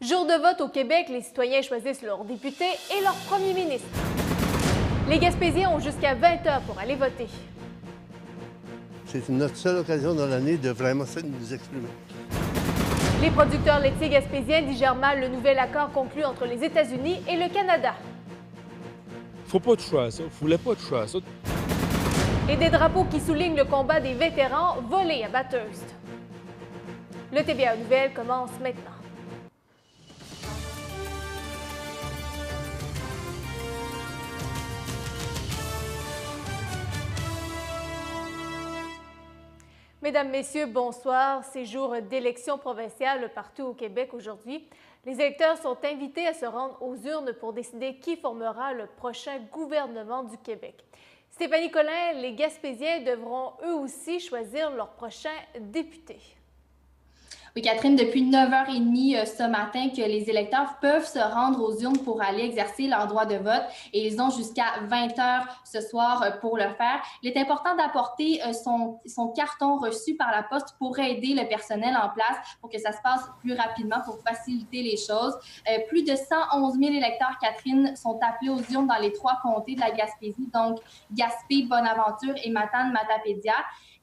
Jour de vote au Québec, les citoyens choisissent leurs députés et leur premier ministre. Les Gaspésiens ont jusqu'à 20 heures pour aller voter. C'est notre seule occasion dans l'année de vraiment nous exprimer. Les producteurs laitiers gaspésiens digèrent mal le nouvel accord conclu entre les États-Unis et le Canada. Faut pas toucher à ça. Voulait pas toucher à ça. Et des drapeaux qui soulignent le combat des vétérans volés à Bathurst. Le TVA Nouvelles commence maintenant. Mesdames, Messieurs, bonsoir. C'est jour d'élection provinciale partout au Québec aujourd'hui. Les électeurs sont invités à se rendre aux urnes pour décider qui formera le prochain gouvernement du Québec. Stéphanie Collin, les Gaspésiens devront eux aussi choisir leur prochain député. Oui, Catherine, depuis 9h30 ce matin que les électeurs peuvent se rendre aux urnes pour aller exercer leur droit de vote et ils ont jusqu'à 20h ce soir pour le faire. Il est important d'apporter son carton reçu par la poste pour aider le personnel en place pour que ça se passe plus rapidement, pour faciliter les choses. Plus de 111 000 électeurs, Catherine, sont appelés aux urnes dans les 3 comtés de la Gaspésie, donc Gaspé, Bonaventure et Matane-Matapédia.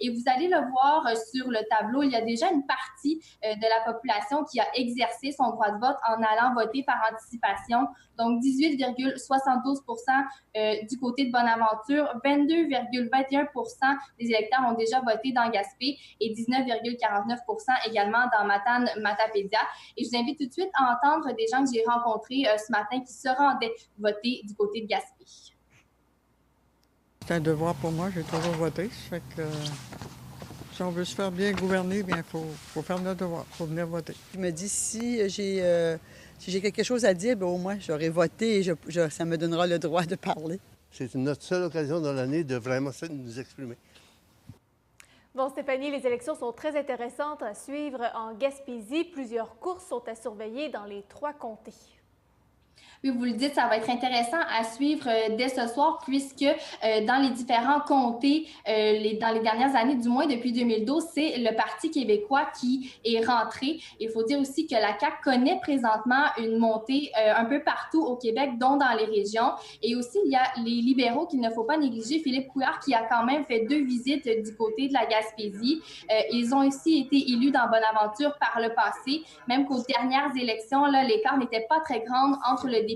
Et vous allez le voir sur le tableau, il y a déjà une partie de la population qui a exercé son droit de vote en allant voter par anticipation. Donc, 18,72 % du côté de Bonaventure, 22,21 % des électeurs ont déjà voté dans Gaspé et 19,49 % également dans Matane-Matapédia. Et je vous invite tout de suite à entendre des gens que j'ai rencontrés ce matin qui se rendaient voter du côté de Gaspé. C'est un devoir pour moi, j'ai toujours voté. Ça fait que si on veut se faire bien gouverner, bien faut faire notre devoir, faut venir voter. Je me dis, si j'ai quelque chose à dire, bien, au moins j'aurai voté et ça me donnera le droit de parler. C'est notre seule occasion dans l'année de vraiment nous exprimer. Bon, Stéphanie, les élections sont très intéressantes à suivre en Gaspésie. Plusieurs courses sont à surveiller dans les 3 comtés. Oui, vous le dites, ça va être intéressant à suivre dès ce soir puisque dans les différents comtés, dans les dernières années, du moins depuis 2012, c'est le Parti québécois qui est rentré. Il faut dire aussi que la CAQ connaît présentement une montée un peu partout au Québec, dont dans les régions. Et aussi, il y a les libéraux qu'il ne faut pas négliger. Philippe Couillard qui a quand même fait 2 visites du côté de la Gaspésie. Ils ont aussi été élus dans Bonaventure par le passé, même qu'aux dernières élections, l'écart n'était pas très grand entre le député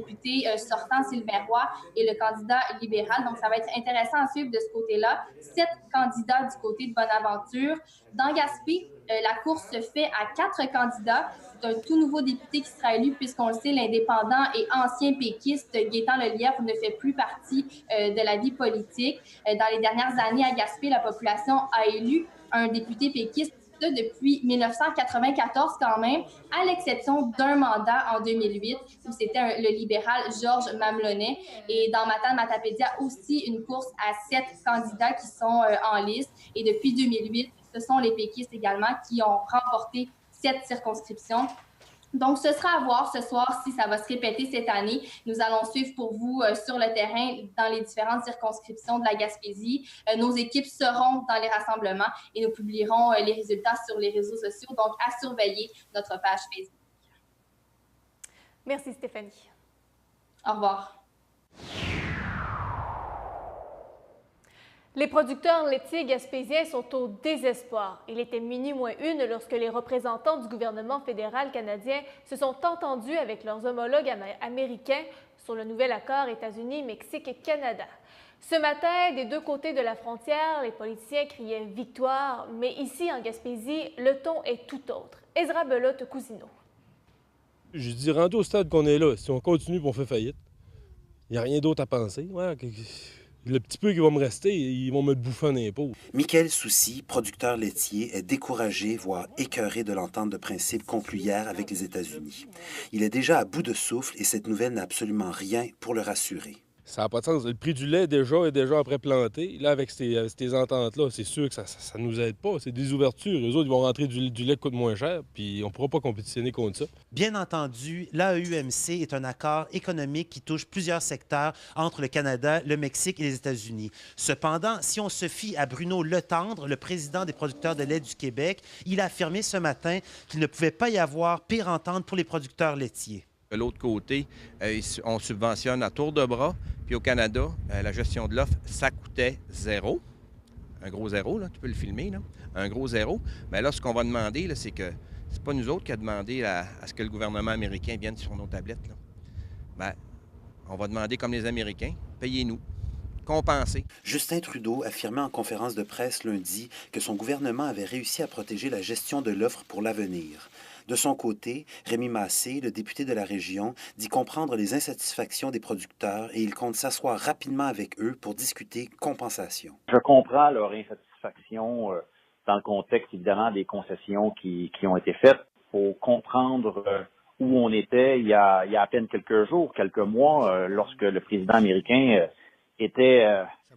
sortant Sylvain Roy et le candidat libéral. Donc, ça va être intéressant à suivre de ce côté-là. 7 candidats du côté de Bonaventure. Dans Gaspé, la course se fait à 4 candidats. C'est un tout nouveau député qui sera élu, puisqu'on le sait, l'indépendant et ancien péquiste Gaétan Lelièvre ne fait plus partie de la vie politique. Dans les dernières années, à Gaspé, la population a élu un député péquiste depuis 1994 quand même, à l'exception d'un mandat en 2008 où c'était le libéral Georges Mamelonnet. Et dans Matane-Matapédia aussi, une course à 7 candidats qui sont en liste. Et depuis 2008, ce sont les péquistes également qui ont remporté 7 circonscriptions. Donc, ce sera à voir ce soir si ça va se répéter cette année. Nous allons suivre pour vous sur le terrain dans les différentes circonscriptions de la Gaspésie. Nos équipes seront dans les rassemblements et nous publierons les résultats sur les réseaux sociaux. Donc, à surveiller notre page Facebook. Merci, Stéphanie. Au revoir. Les producteurs laitiers gaspésiens sont au désespoir. Il était minuit moins 1 lorsque les représentants du gouvernement fédéral canadien se sont entendus avec leurs homologues américains sur le nouvel accord États-Unis-Mexique-Canada. Ce matin, des 2 côtés de la frontière, les politiciens criaient « victoire », mais ici, en Gaspésie, le ton est tout autre. Ezra Belote-Cousineau. Je dis, rendu au stade qu'on est là, si on continue, on fait faillite. Il n'y a rien d'autre à penser. Ouais, le petit peu qui va me rester, ils vont me le bouffer en impôts. Michael Soucy, producteur laitier, est découragé, voire écœuré de l'entente de principe conclue hier avec les États-Unis. Il est déjà à bout de souffle et cette nouvelle n'a absolument rien pour le rassurer. Ça n'a pas de sens. Le prix du lait est déjà après planté. Là, avec ces ententes-là, c'est sûr que ça ne nous aide pas. C'est des ouvertures. Eux autres, ils vont rentrer du lait qui coûte moins cher, puis on ne pourra pas compétitionner contre ça. Bien entendu, l'AEUMC est un accord économique qui touche plusieurs secteurs entre le Canada, le Mexique et les États-Unis. Cependant, si on se fie à Bruno Letendre, le président des producteurs de lait du Québec, il a affirmé ce matin qu'il ne pouvait pas y avoir pire entente pour les producteurs laitiers. De l'autre côté, on subventionne à tour de bras. Puis au Canada, la gestion de l'offre, ça coûtait 0. Un gros 0, là, tu peux le filmer, là. Un gros 0. Mais là, ce qu'on va demander, là, c'est que c'est pas nous autres qui a demandé à ce que le gouvernement américain vienne sur nos tablettes. Là. Bien, on va demander, comme les Américains, payez-nous, compensez. Justin Trudeau affirmait en conférence de presse lundi que son gouvernement avait réussi à protéger la gestion de l'offre pour l'avenir. De son côté, Rémi Massé, le député de la région, dit comprendre les insatisfactions des producteurs et il compte s'asseoir rapidement avec eux pour discuter compensation. Je comprends leur insatisfaction dans le contexte, évidemment, des concessions qui ont été faites. Il faut comprendre où on était il y a à peine quelques jours, quelques mois, lorsque le président américain était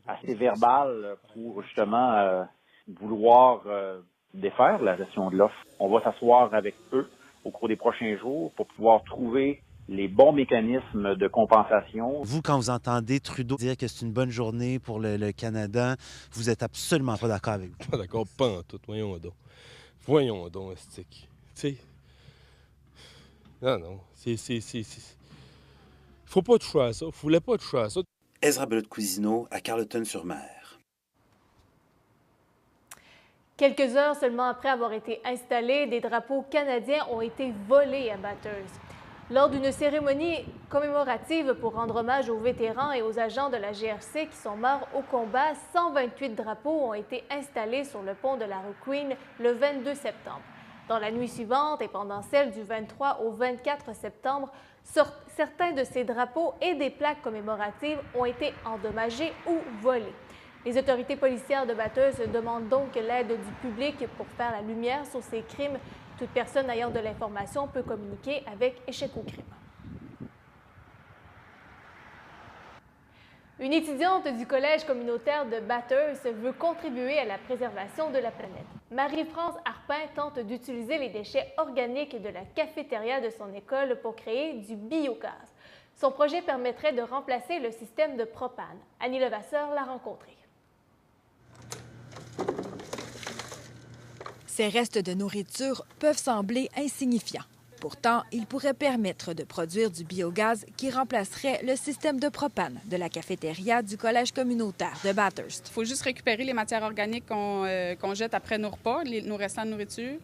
assez verbal pour justement vouloir défaire la gestion de l'offre. On va s'asseoir avec eux au cours des prochains jours pour pouvoir trouver les bons mécanismes de compensation. Vous, quand vous entendez Trudeau dire que c'est une bonne journée pour le Canada, vous êtes absolument pas d'accord avec vous. Pas d'accord, pas en tout. Voyons donc. Voyons donc, Estique. Tu sais. Non. Faut pas toucher à ça. Faut pas toucher à ça. Ezra Belot-Cousineau à Carleton-sur-Mer. Quelques heures seulement après avoir été installés, des drapeaux canadiens ont été volés à Bathurst. Lors d'une cérémonie commémorative pour rendre hommage aux vétérans et aux agents de la GRC qui sont morts au combat, 128 drapeaux ont été installés sur le pont de la rue Queen le 22 septembre. Dans la nuit suivante et pendant celle du 23 au 24 septembre, certains de ces drapeaux et des plaques commémoratives ont été endommagés ou volés. Les autorités policières de Bathurst demandent donc l'aide du public pour faire la lumière sur ces crimes. Toute personne ayant de l'information peut communiquer avec Échec au crime. Une étudiante du Collège communautaire de Bathurst veut contribuer à la préservation de la planète. Marie-France Arpin tente d'utiliser les déchets organiques de la cafétéria de son école pour créer du biogaz. Son projet permettrait de remplacer le système de propane. Annie Levasseur l'a rencontré. Ces restes de nourriture peuvent sembler insignifiants. Pourtant, ils pourraient permettre de produire du biogaz qui remplacerait le système de propane de la cafétéria du Collège communautaire de Bathurst. Il faut juste récupérer les matières organiques qu'on jette après nos repas, nos restants de nourriture,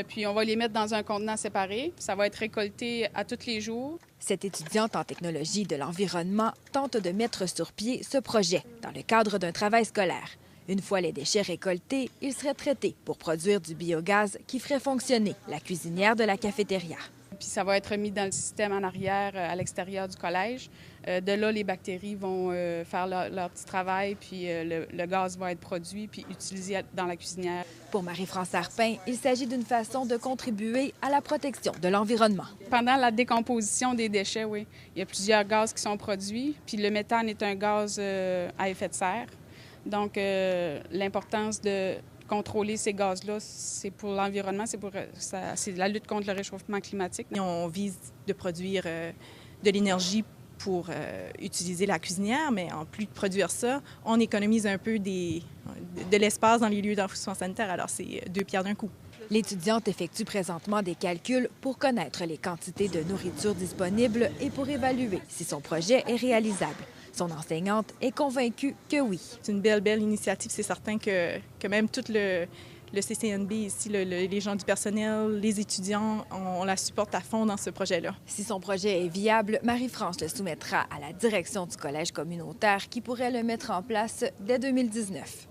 puis on va les mettre dans un contenant séparé. Ça va être récolté à tous les jours. Cette étudiante en technologie de l'environnement tente de mettre sur pied ce projet dans le cadre d'un travail scolaire. Une fois les déchets récoltés, ils seraient traités pour produire du biogaz qui ferait fonctionner la cuisinière de la cafétéria. Puis ça va être mis dans le système en arrière, à l'extérieur du collège. De là, les bactéries vont faire leur petit travail, puis le gaz va être produit puis utilisé dans la cuisinière. Pour Marie-France Arpin, il s'agit d'une façon de contribuer à la protection de l'environnement. Pendant la décomposition des déchets, oui, il y a plusieurs gaz qui sont produits, puis le méthane est un gaz à effet de serre. Donc, l'importance de contrôler ces gaz-là, c'est pour l'environnement, c'est la lutte contre le réchauffement climatique. On vise de produire de l'énergie pour utiliser la cuisinière, mais en plus de produire ça, on économise un peu de l'espace dans les lieux d'enfouissement sanitaire. Alors, c'est deux pierres d'un coup. L'étudiante effectue présentement des calculs pour connaître les quantités de nourriture disponibles et pour évaluer si son projet est réalisable. Son enseignante est convaincue que oui. C'est une belle initiative. C'est certain que même tout le CCNB ici, les gens du personnel, les étudiants, on la supporte à fond dans ce projet-là. Si son projet est viable, Marie-France le soumettra à la direction du collège communautaire qui pourrait le mettre en place dès 2019.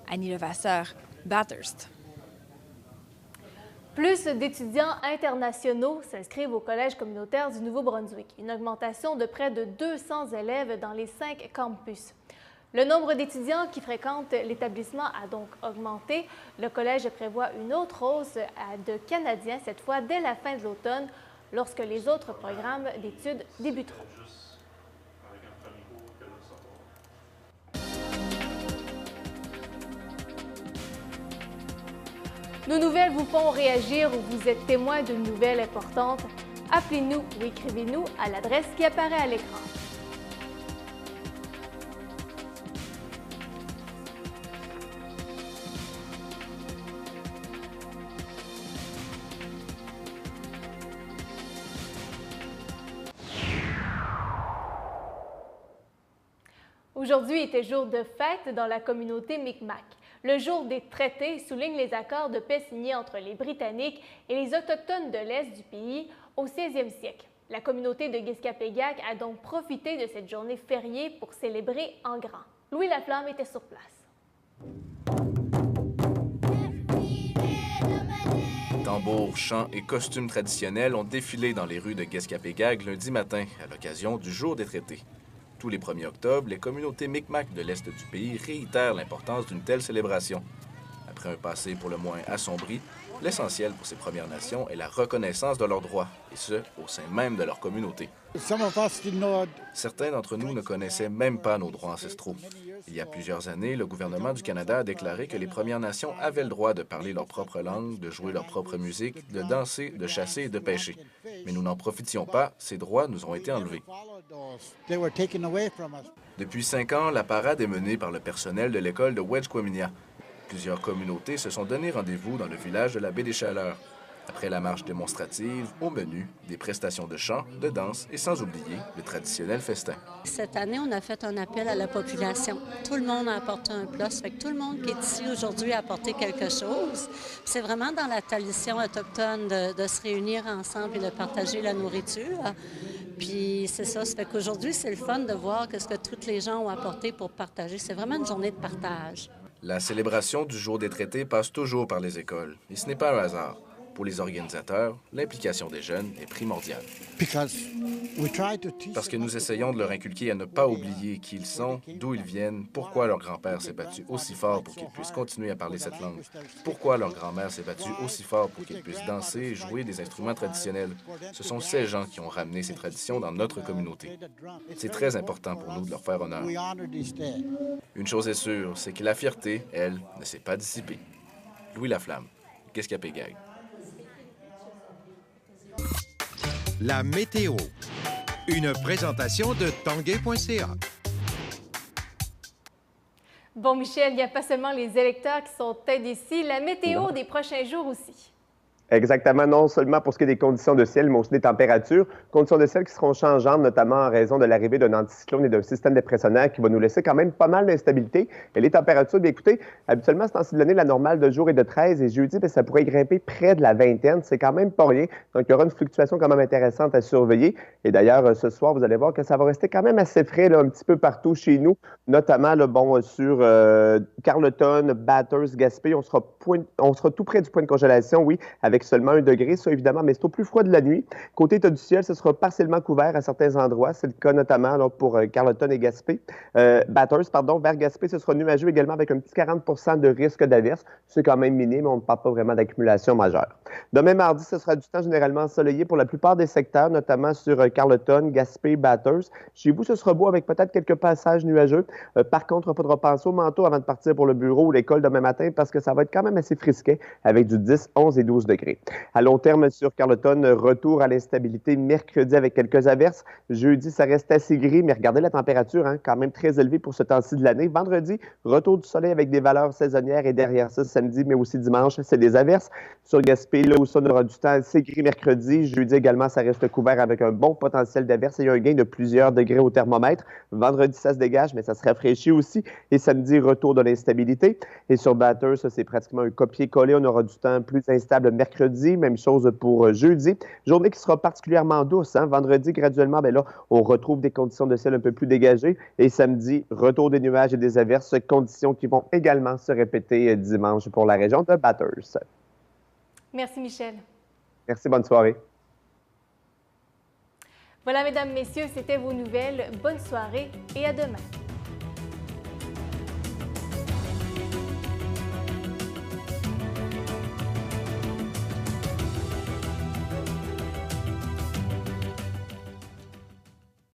Annie Levasseur, Bathurst. Plus d'étudiants internationaux s'inscrivent au Collège communautaire du Nouveau-Brunswick, une augmentation de près de 200 élèves dans les 5 campus. Le nombre d'étudiants qui fréquentent l'établissement a donc augmenté. Le collège prévoit une autre hausse de Canadiens, cette fois dès la fin de l'automne, lorsque les autres programmes d'études débuteront. Nos nouvelles vous font réagir ou vous êtes témoin d'une nouvelle importante. Appelez-nous ou écrivez-nous à l'adresse qui apparaît à l'écran. Aujourd'hui était jour de fête dans la communauté Micmac. Le jour des traités souligne les accords de paix signés entre les Britanniques et les Autochtones de l'Est du pays au 16e siècle. La communauté de Guiskapégac a donc profité de cette journée fériée pour célébrer en grand. Louis Laflamme était sur place. Tambours, chants et costumes traditionnels ont défilé dans les rues de Guiskapégac lundi matin à l'occasion du jour des traités. Tous les 1er octobre, les communautés Micmac de l'Est du pays réitèrent l'importance d'une telle célébration. Après un passé pour le moins assombri, l'essentiel pour ces Premières Nations est la reconnaissance de leurs droits, et ce, au sein même de leur communauté. Certains d'entre nous ne connaissaient même pas nos droits ancestraux. Il y a plusieurs années, le gouvernement du Canada a déclaré que les Premières Nations avaient le droit de parler leur propre langue, de jouer leur propre musique, de danser, de chasser et de pêcher. Mais nous n'en profitions pas, ces droits nous ont été enlevés. Depuis 5 ans, la parade est menée par le personnel de l'école de Wedgequaminia. Plusieurs communautés se sont donné rendez-vous dans le village de la Baie des Chaleurs. Après la marche démonstrative, au menu, des prestations de chant, de danse et sans oublier le traditionnel festin. Cette année, on a fait un appel à la population. Tout le monde a apporté un plat. Ça fait que tout le monde qui est ici aujourd'hui a apporté quelque chose. C'est vraiment dans la tradition autochtone de se réunir ensemble et de partager la nourriture. Puis c'est ça fait qu'aujourd'hui, c'est le fun de voir ce que tous les gens ont apporté pour partager. C'est vraiment une journée de partage. La célébration du jour des traités passe toujours par les écoles, et ce n'est pas un hasard. Pour les organisateurs, l'implication des jeunes est primordiale. Parce que nous essayons de leur inculquer à ne pas oublier qui ils sont, d'où ils viennent, pourquoi leur grand-père s'est battu aussi fort pour qu'ils puissent continuer à parler cette langue, pourquoi leur grand-mère s'est battue aussi fort pour qu'ils puissent danser et jouer des instruments traditionnels. Ce sont ces gens qui ont ramené ces traditions dans notre communauté. C'est très important pour nous de leur faire honneur. Une chose est sûre, c'est que la fierté, elle, ne s'est pas dissipée. Louis Laflamme, Guiskapégac. La météo. Une présentation de tanguay.ca. Bon, Michel, il n'y a pas seulement les électeurs qui sont indécis, la météo des prochains jours aussi. Exactement, non seulement pour ce qui est des conditions de ciel, mais aussi des températures. Conditions de ciel qui seront changeantes, notamment en raison de l'arrivée d'un anticyclone et d'un système dépressionnaire qui va nous laisser quand même pas mal d'instabilité. Et les températures, bien écoutez, habituellement, c'est en temps de l'année, la normale de jour est de 13 et jeudi, bien, ça pourrait grimper près de la vingtaine. C'est quand même pas rien. Donc, il y aura une fluctuation quand même intéressante à surveiller. Et d'ailleurs, ce soir, vous allez voir que ça va rester quand même assez frais là, un petit peu partout chez nous, notamment là, sur Carleton, Bathurst, Gaspé. On sera tout près du point de congélation, oui, avec seulement 1 degré, ça évidemment, mais c'est au plus froid de la nuit. Côté état du ciel, ce sera partiellement couvert à certains endroits. C'est le cas notamment là, pour Carleton et Gaspé. Bathurst, pardon, vers Gaspé, ce sera nuageux également avec un petit 40 de risque d'averse. C'est quand même minime, mais on ne parle pas vraiment d'accumulation majeure. Demain mardi, ce sera du temps généralement ensoleillé pour la plupart des secteurs, notamment sur Carleton, Gaspé, Bathurst. Chez vous, ce sera beau avec peut-être quelques passages nuageux. Par contre, il faudra penser au manteau avant de partir pour le bureau ou l'école demain matin parce que ça va être quand même assez frisquet avec du 10, 11 et 12 degrés. À long terme, sur Carleton, retour à l'instabilité mercredi avec quelques averses. Jeudi, ça reste assez gris, mais regardez la température, quand même très élevée pour ce temps-ci de l'année. Vendredi, retour du soleil avec des valeurs saisonnières et derrière ça, samedi, mais aussi dimanche, c'est des averses. Sur Gaspé, là où ça, on aura du temps assez gris mercredi. Jeudi également, ça reste couvert avec un bon potentiel d'averses et il y a un gain de plusieurs degrés au thermomètre. Vendredi, ça se dégage, mais ça se rafraîchit aussi. Et samedi, retour de l'instabilité. Et sur Bathurst, ça, c'est pratiquement un copier-coller. On aura du temps plus instable mercredi. Même chose pour jeudi. Journée qui sera particulièrement douce. Vendredi, graduellement, bien là, on retrouve des conditions de ciel un peu plus dégagées. Et samedi, retour des nuages et des averses, conditions qui vont également se répéter dimanche pour la région de Bathurst. Merci, Michel. Merci, bonne soirée. Voilà, mesdames, messieurs, c'était vos nouvelles. Bonne soirée et à demain.